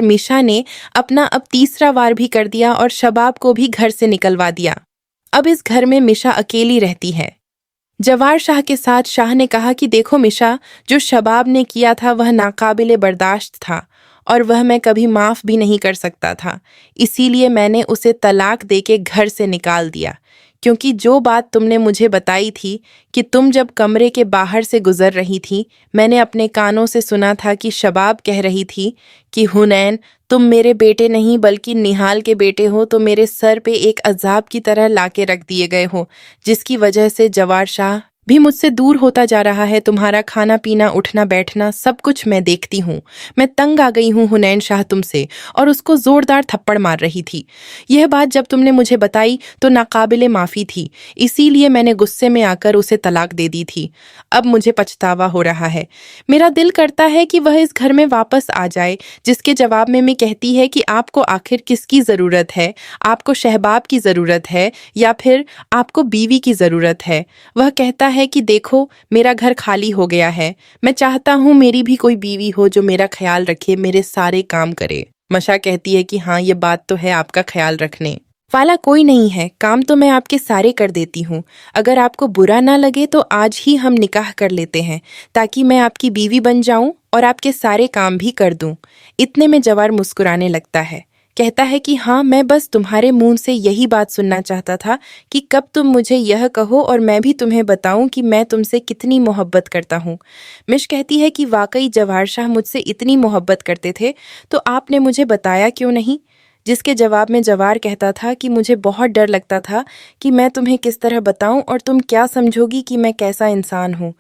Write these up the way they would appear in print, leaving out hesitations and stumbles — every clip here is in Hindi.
मिशा ने अपना अब तीसरा वार भी कर दिया और शबाब को भी घर से निकलवा दिया। अब इस घर में मिशा अकेली रहती है। जवार शाह के साथ शाह ने कहा कि देखो मिशा, जो शबाब ने किया था वह नाकाबिले बर्दाश्त था और वह मैं कभी माफ़ भी नहीं कर सकता था। इसीलिए मैंने उसे तलाक देके घर से निकाल दिया, क्योंकि जो बात तुमने मुझे बताई थी कि तुम जब कमरे के बाहर से गुजर रही थी, मैंने अपने कानों से सुना था कि शबाब कह रही थी कि हुनैन, तुम मेरे बेटे नहीं बल्कि निहाल के बेटे हो, तो मेरे सर पे एक अजाब की तरह लाके रख दिए गए हो, जिसकी वजह से जवार शाह भी मुझसे दूर होता जा रहा है। तुम्हारा खाना पीना उठना बैठना सब कुछ मैं देखती हूँ। मैं तंग आ गई हूँ हुनैन शाह तुमसे, और उसको जोरदार थप्पड़ मार रही थी। यह बात जब तुमने मुझे बताई तो नाकाबिले माफ़ी थी, इसीलिए मैंने गुस्से में आकर उसे तलाक दे दी थी। अब मुझे पछतावा हो रहा है। मेरा दिल करता है कि वह इस घर में वापस आ जाए। जिसके जवाब में मैं कहती है कि आपको आखिर किसकी ज़रूरत है? आपको शहबाब की ज़रूरत है या फिर आपको बीवी की ज़रूरत है? वह कहता है कि देखो, मेरा घर खाली हो गया है। मैं चाहता हूँ मेरी भी कोई बीवी हो जो मेरा ख्याल रखे, मेरे सारे काम करे। मशा कहती है कि हाँ, ये बात तो है, आपका ख्याल रखने वाला कोई नहीं है। काम तो मैं आपके सारे कर देती हूँ। अगर आपको बुरा ना लगे तो आज ही हम निकाह कर लेते हैं, ताकि मैं आपकी बीवी बन जाऊं और आपके सारे काम भी कर दूं। इतने में जवार मुस्कुराने लगता है, कहता है कि हाँ, मैं बस तुम्हारे मुंह से यही बात सुनना चाहता था कि कब तुम मुझे यह कहो और मैं भी तुम्हें बताऊं कि मैं तुमसे कितनी मोहब्बत करता हूँ। मिश कहती है कि वाकई जवाहर शाह मुझसे इतनी मोहब्बत करते थे तो आपने मुझे बताया क्यों नहीं? जिसके जवाब में जवार कहता था कि मुझे बहुत डर लगता था कि मैं तुम्हें किस तरह बताऊं और तुम क्या समझोगी कि मैं कैसा इंसान हूँ।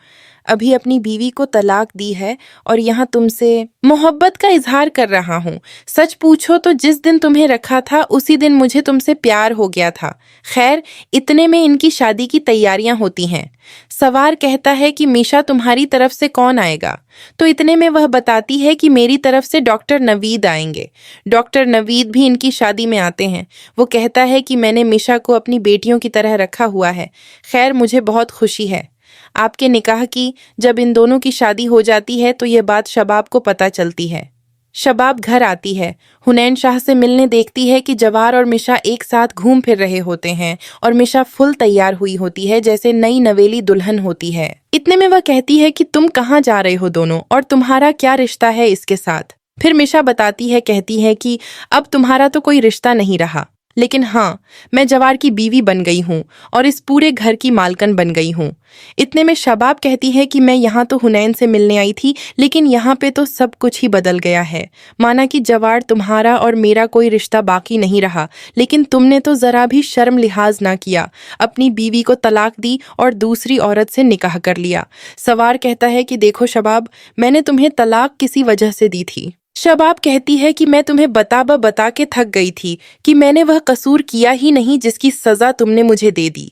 अभी अपनी बीवी को तलाक दी है और यहाँ तुमसे मोहब्बत का इजहार कर रहा हूँ। सच पूछो तो जिस दिन तुम्हें रखा था उसी दिन मुझे तुमसे प्यार हो गया था। खैर, इतने में इनकी शादी की तैयारियां होती हैं। सवार कहता है कि मीशा, तुम्हारी तरफ से कौन आएगा? तो इतने में वह बताती है कि मेरी तरफ से डॉक्टर नवीद आएंगे। डॉक्टर नवीद भी इनकी शादी में आते हैं। वो कहता है कि मैंने मीशा को अपनी बेटियों की तरह रखा हुआ है। खैर, मुझे बहुत खुशी है आपके निकाह की। जब इन दोनों की शादी हो जाती है तो ये बात शबाब को पता चलती है। शबाब घर आती है, हुनैन शाह से मिलने देखती है कि जवार और मिशा एक साथ घूम फिर रहे होते हैं और मिशा फुल तैयार हुई होती है, जैसे नई नवेली दुल्हन होती है। इतने में वह कहती है कि तुम कहाँ जा रहे हो दोनों, और तुम्हारा क्या रिश्ता है इसके साथ? फिर मिशा बताती है, कहती है कि अब तुम्हारा तो कोई रिश्ता नहीं रहा, लेकिन हाँ, मैं जवार की बीवी बन गई हूँ और इस पूरे घर की मालकन बन गई हूँ। इतने में शबाब कहती है कि मैं यहाँ तो हुनैन से मिलने आई थी, लेकिन यहाँ पे तो सब कुछ ही बदल गया है। माना कि जवार तुम्हारा और मेरा कोई रिश्ता बाकी नहीं रहा, लेकिन तुमने तो ज़रा भी शर्म लिहाज ना किया, अपनी बीवी को तलाक दी और दूसरी औरत से निकाह कर लिया। सवार कहता है कि देखो शबाब, मैंने तुम्हें तलाक किसी वजह से दी थी। शबाब कहती है कि मैं तुम्हें बता के थक गई थी कि मैंने वह कसूर किया ही नहीं जिसकी सजा तुमने मुझे दे दी।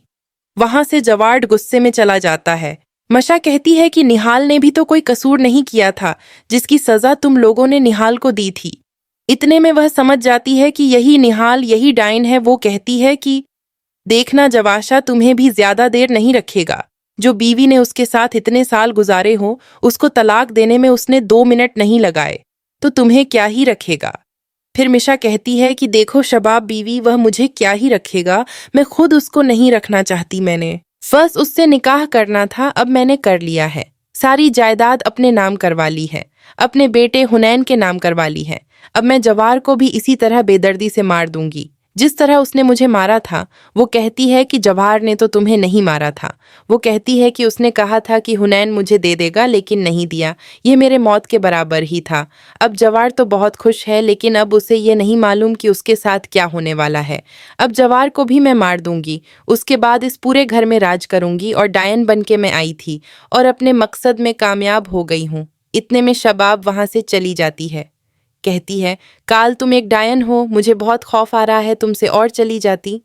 वहां से जवार्ड गुस्से में चला जाता है। मशा कहती है कि निहाल ने भी तो कोई कसूर नहीं किया था जिसकी सजा तुम लोगों ने निहाल को दी थी। इतने में वह समझ जाती है कि यही निहाल, यही डाइन है। वो कहती है कि देखना जवाशा, तुम्हें भी ज्यादा देर नहीं रखेगा। जो बीवी ने उसके साथ इतने साल गुजारे हो, उसको तलाक देने में उसने 2 मिनट नहीं लगाए, तो तुम्हें क्या ही रखेगा। फिर मिशा कहती है कि देखो शबाब बीवी, वह मुझे क्या ही रखेगा, मैं खुद उसको नहीं रखना चाहती। मैंने बस उससे निकाह करना था, अब मैंने कर लिया है। सारी जायदाद अपने नाम करवा ली है, अपने बेटे हुनैन के नाम करवा ली है। अब मैं जवार को भी इसी तरह बेदर्दी से मार दूंगी जिस तरह उसने मुझे मारा था। वो कहती है कि जवाहर ने तो तुम्हें नहीं मारा था। वो कहती है कि उसने कहा था कि हुनैन मुझे दे देगा, लेकिन नहीं दिया। यह मेरे मौत के बराबर ही था। अब जवाहर तो बहुत खुश है, लेकिन अब उसे ये नहीं मालूम कि उसके साथ क्या होने वाला है। अब जवाहर को भी मैं मार दूंगी, उसके बाद इस पूरे घर में राज करूंगी, और डायन बन के मैं आई थी और अपने मकसद में कामयाब हो गई हूँ। इतने में शबाब वहां से चली जाती है। कहती है, काल तुम एक डायन हो, मुझे बहुत खौफ आ रहा है तुमसे, और चली जाती।